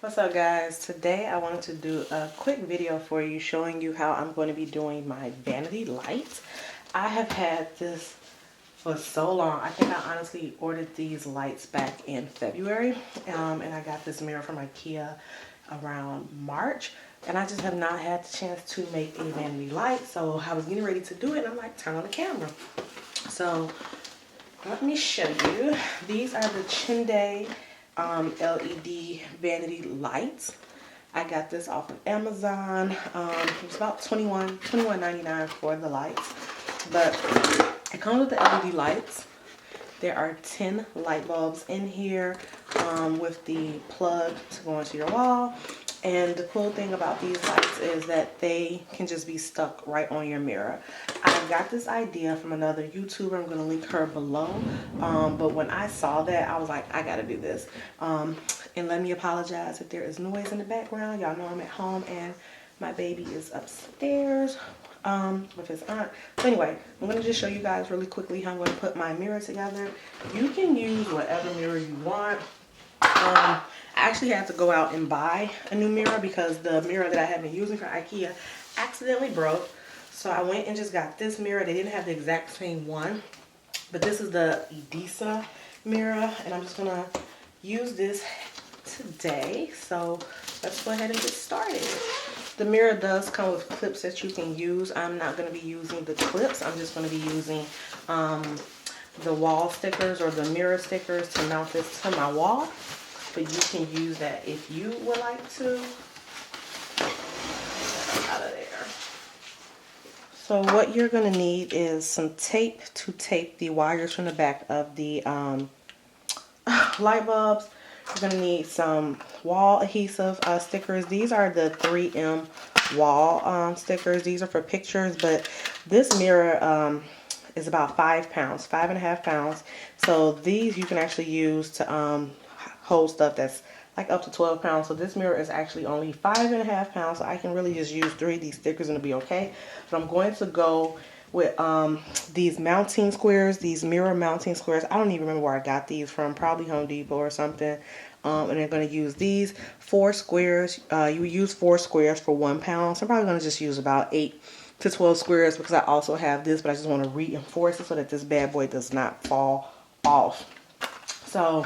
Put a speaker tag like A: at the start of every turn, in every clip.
A: What's up, guys? Today I wanted to do a quick video for you showing you how I'm going to be doing my vanity lights. I have had this for so long. I think I honestly ordered these lights back in February, and I got this mirror from IKEA around March, and I just have not had the chance to make a vanity light. So I was getting ready to do it, and I'm like, turn on the camera. So let me show you. These are the Chinde LED vanity lights. I got this off of Amazon. It was about $21.99 for the lights, but it comes with the LED lights. There are 10 light bulbs in here with the plug to go into your wall. And the cool thing about these lights is that they can just be stuck right on your mirror. I got this idea from another YouTuber. I'm going to link her below. But when I saw that, I was like, I got to do this. And let me apologize if there is noise in the background. Y'all know I'm at home and my baby is upstairs with his aunt. So anyway, I'm going to just show you guys really quickly how I'm going to put my mirror together. You can use whatever mirror you want. I actually had to go out and buy a new mirror because the mirror that I had been using for IKEA accidentally broke. So I went and just got this mirror. They didn't have the exact same one, but this is the Ebates mirror, and I'm just gonna use this today. So let's go ahead and get started. The mirror does come with clips that you can use. I'm not going to be using the clips. I'm just going to be using the wall stickers or the mirror stickers to mount this to my wall. But you can use that if you would like to. Out of there. So what you're going to need is some tape to tape the wires from the back of the light bulbs. You're going to need some wall adhesive stickers. These are the 3M wall stickers. These are for pictures, but this mirror is about 5 pounds, 5.5 pounds. So these you can actually use to hold stuff that's like up to 12 pounds. So this mirror is actually only 5.5 pounds. So I can really just use 3 of these stickers and it'll be okay. But I'm going to go with these mounting squares, these mirror mounting squares. I don't even remember where I got these from, probably Home Depot or something. And I'm going to use these 4 squares. You would use 4 squares for 1 pound. So I'm probably going to just use about 8 to 12 squares because I also have this, but I just want to reinforce it so that this bad boy does not fall off. So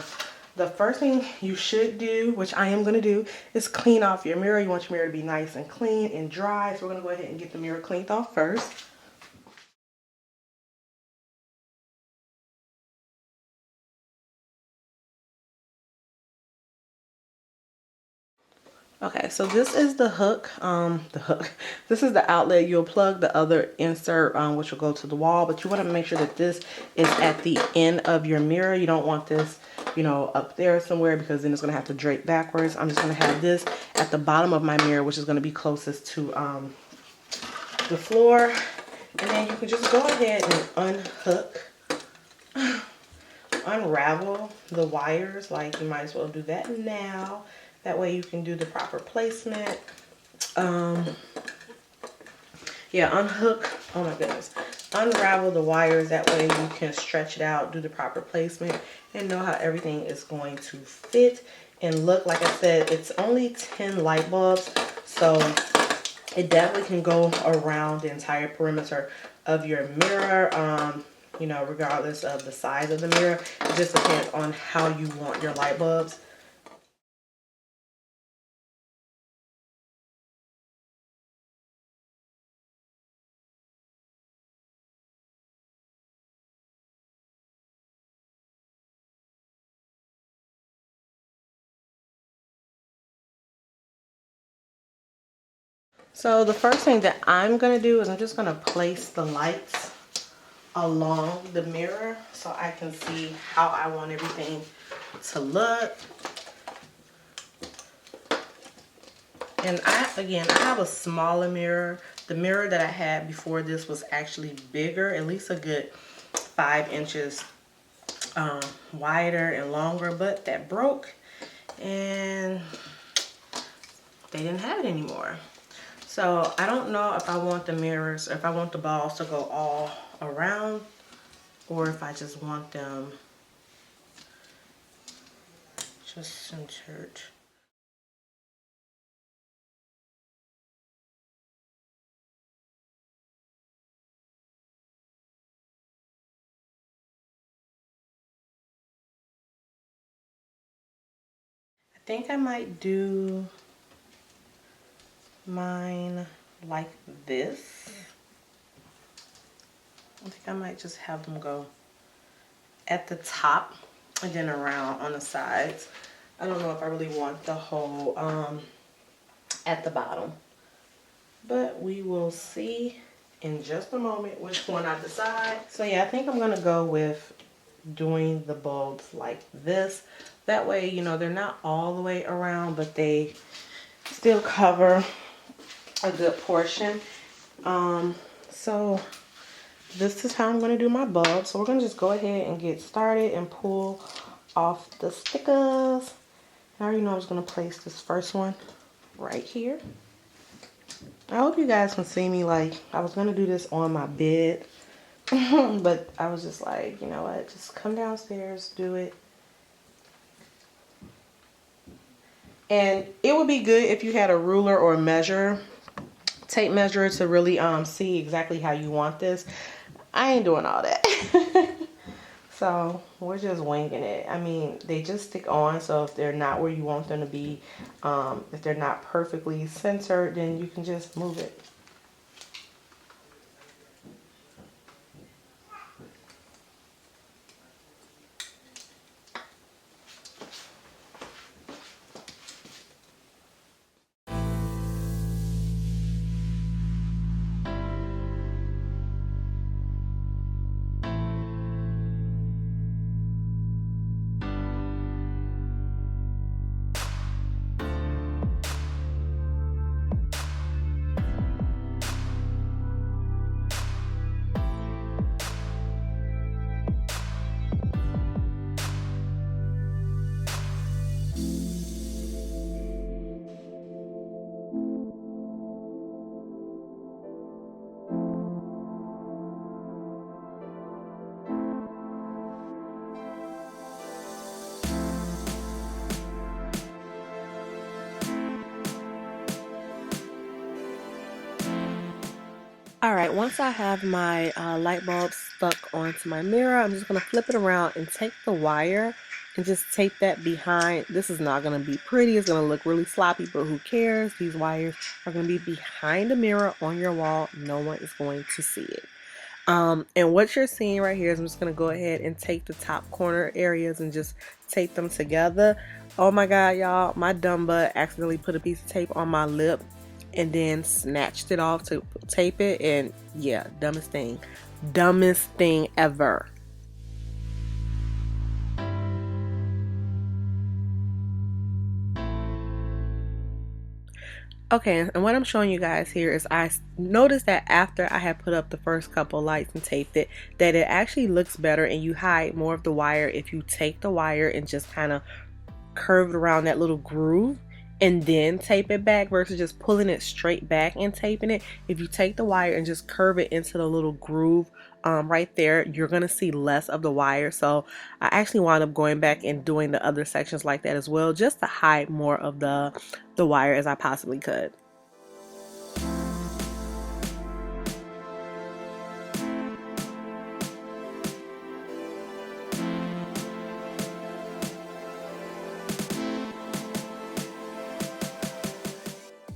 A: the first thing you should do, which I am going to do, is clean off your mirror. You want your mirror to be nice and clean and dry. So we're going to go ahead and get the mirror cleaned off first. Okay, so this is the hook, this is the outlet. You'll plug the other insert, which will go to the wall, but you want to make sure that this is at the end of your mirror. You don't want this, you know, up there somewhere because then it's going to have to drape backwards. I'm just going to have this at the bottom of my mirror, which is going to be closest to the floor. And then you can just go ahead and unravel the wires. Like, you might as well do that now. That way you can do the proper placement. Yeah, unhook, oh my goodness. Unravel the wires, that way you can stretch it out, do the proper placement, and know how everything is going to fit and look. Like I said, it's only 10 light bulbs, so it definitely can go around the entire perimeter of your mirror, you know, regardless of the size of the mirror. It just depends on how you want your light bulbs. So the first thing that I'm going to do is I'm just going to place the lights along the mirror so I can see how I want everything to look. And I have a smaller mirror. The mirror that I had before this was actually bigger, at least a good 5 inches wider and longer, but that broke and they didn't have it anymore. So I don't know if I want the mirrors, or if I want the balls to go all around, or if I just want them just centered. think I might do mine like this. I think I might just have them go at the top and then around on the sides. I don't know if I really want the whole at the bottom, but we will see in just a moment which one I decide. So yeah, I think I'm gonna go with doing the bulbs like this. That way, you know, they're not all the way around, but they still cover a good portion. So this is how I'm going to do my bulb. So we're going to just go ahead and get started and pull off the stickers. I already know I was going to place this first one right here. I hope you guys can see me. Like, I was going to do this on my bed, but I was just like, you know what, just come downstairs, do it. And it would be good if you had a ruler or a measure, tape measure, to really see exactly how you want this. I ain't doing all that. So we're just winging it. I mean, they just stick on, so if they're not where you want them to be, if they're not perfectly centered, then you can just move it. All right, once I have my light bulb stuck onto my mirror, I'm just going to flip it around and take the wire and just tape that behind. This is not going to be pretty. It's going to look really sloppy, but who cares? These wires are going to be behind the mirror on your wall. No one is going to see it. And what you're seeing right here is I'm just going to go ahead and take the top corner areas and just tape them together. Oh my God, y'all, my dumb butt accidentally put a piece of tape on my lip and then snatched it off to tape it, and yeah, dumbest thing ever. Okay, and what I'm showing you guys here is I noticed that after I had put up the first couple lights and taped it, that it actually looks better and you hide more of the wire if you take the wire and just kind of curve it around that little groove and then tape it back versus just pulling it straight back and taping it. If you take the wire and just curve it into the little groove right there, you're gonna see less of the wire. So I actually wound up going back and doing the other sections like that as well, just to hide more of the wire as I possibly could.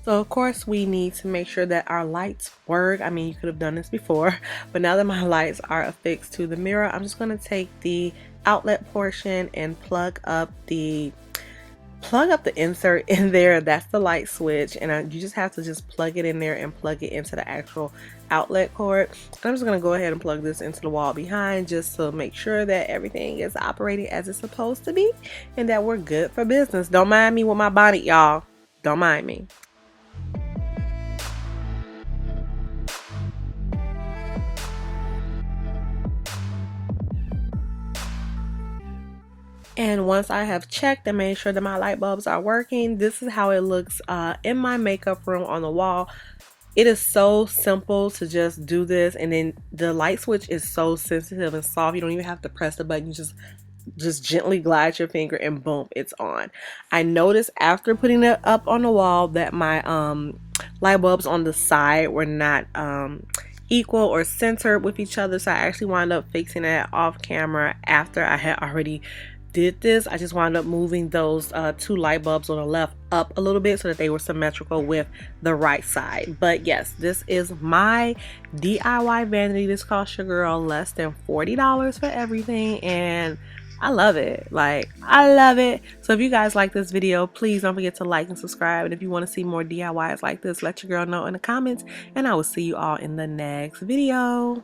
A: So of course we need to make sure that our lights work. I mean, you could have done this before, but now that my lights are affixed to the mirror, I'm just going to take the outlet portion and plug up the insert in there. That's the light switch, and you just have to just plug it in there and plug it into the actual outlet cord. And I'm just going to go ahead and plug this into the wall behind just to make sure that everything is operating as it's supposed to be and that we're good for business. Don't mind me with my bonnet, y'all. Don't mind me. And once I have checked and made sure that my light bulbs are working, this is how it looks in my makeup room on the wall. It is so simple to just do this, and then the light switch is so sensitive and soft. You don't even have to press the button. You just gently glide your finger and boom, it's on. I noticed after putting it up on the wall that my light bulbs on the side were not equal or centered with each other, so I actually wound up fixing that off camera after I had already did this, I just wound up moving those two light bulbs on the left up a little bit so that they were symmetrical with the right side. But yes, this is my DIY vanity. This cost your girl less than $40 for everything, and I love it. Like, I love it. So if you guys like this video, please don't forget to like and subscribe. And if you want to see more DIYs like this, let your girl know in the comments, and I will see you all in the next video.